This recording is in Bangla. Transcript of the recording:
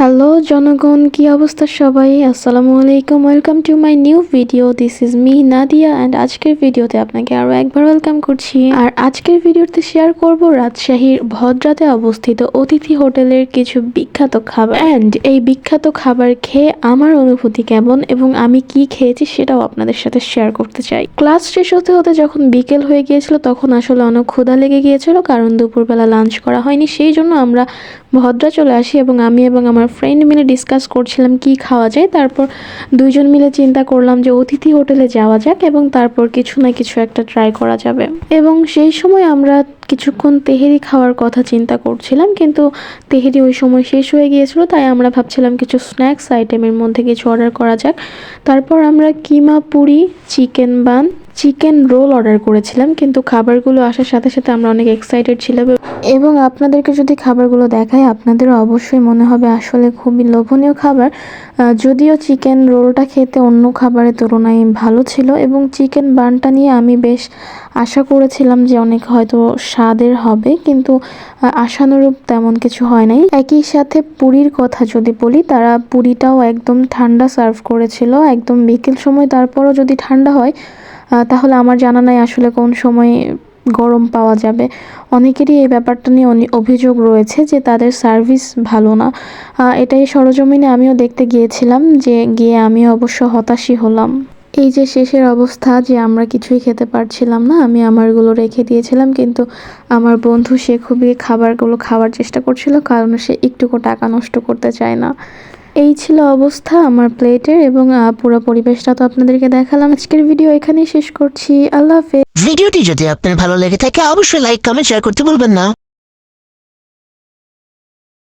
হ্যালো জনগণ, কি অবস্থা সবাই? আসসালামু আলাইকুম, welcome to my new video. This is me Nadia and আজকের ভিডিওতে আপনাকে আরও একবার ওয়েলকাম করছি। আর আজকের ভিডিওতে শেয়ার করব রাজশাহীর ভদ্রাতে অবস্থিত অতিথি হোটেলের কিছু বিখ্যাত খাবার অ্যান্ড এই বিখ্যাত খাবার খেয়ে আমার অনুভূতি কেমন এবং আমি কি খেয়েছি সেটাও আপনাদের সাথে শেয়ার করতে চাই। ক্লাস শেষ হতে হতে যখন বিকেল হয়ে গিয়েছিল তখন আসলে অনেক ক্ষুধা লেগে গিয়েছিল, কারণ দুপুরবেলা লাঞ্চ করা হয়নি। সেই জন্য আমরা ভদ্রা চলে আসি এবং আমি এবং আমার ফ্রেন্ড মিলে ডিসকাস করছিলাম কি খাওয়া যায়। তারপর দুইজন মিলে চিন্তা করলাম যে অতিথি হোটেলে যাওয়া যাক এবং তারপর কিছু না কিছু একটা ট্রাই করা যাবে। এবং সেই সময় আমরা কিছুক্ষণ তেহেরি খাওয়ার কথা চিন্তা করছিলাম, কিন্তু তেহেরি ওই সময় শেষ হয়ে গিয়েছিল, তাই আমরা ভাবছিলাম কিছু স্ন্যাক্স আইটেমের মধ্যে কিছু অর্ডার করা যাক। তারপর আমরা keema puri, chicken bun, chicken roll order করেছিলাম, কিন্তু খাবারগুলো আসার সাথে সাথে আমরা অনেক এক্সাইটেড ছিলাম এবং আপনাদেরকে যদি খাবারগুলো দেখাই আপনাদেরও অবশ্যই মনে হবে আসলে খুবই লোভনীয় খাবার। যদিও চিকেন রোলটা খেতে অন্য খাবারের তুলনায় ভালো ছিল এবং চিকেন বানটা নিয়ে আমি বেশ আশা করেছিলাম যে অনেক হয়তো স্বাদের হবে, কিন্তু আশানুরূপ তেমন কিছু হয় নাই। একই সাথে পুরীর কথা যদি বলি, তারা পুরিটাও একদম ঠান্ডা সার্ভ করেছিল, একদম বিকেল সময়। তারপরও যদি ঠান্ডা হয় তাহলে আমার জানা নাই আসলে কোন সময় গরম পাওয়া যাবে। অনেকেরই এই ব্যাপারটা নিয়ে অভিযোগ রয়েছে যে তাদের সার্ভিস ভালো না। এটাই সরজমিনে আমিও দেখতে গিয়েছিলাম, যে গিয়ে আমি অবশ্য হতাশই হলাম। এই যে শেষের অবস্থা, যে আমরা কিছুই খেতে পারছিলাম না, আমি আমারগুলো রেখে দিয়েছিলাম, কিন্তু আমার বন্ধু সে খুবই খাবারগুলো খাওয়ার চেষ্টা করছিল, কারণ সে একটুকু টাকা নষ্ট করতে চায় না। এই ছিল অবস্থা আমার প্লেটের এবং পুরো পরিবেশটা তো আপনাদেরকে দেখালাম। আজকের ভিডিও এখানেই শেষ করছি। আল্লাহ হাফেজ। ভিডিওটি যদি আপনার ভালো লেগে থাকে অবশ্যই লাইক কমেন্ট শেয়ার করতে ভুলবেন না।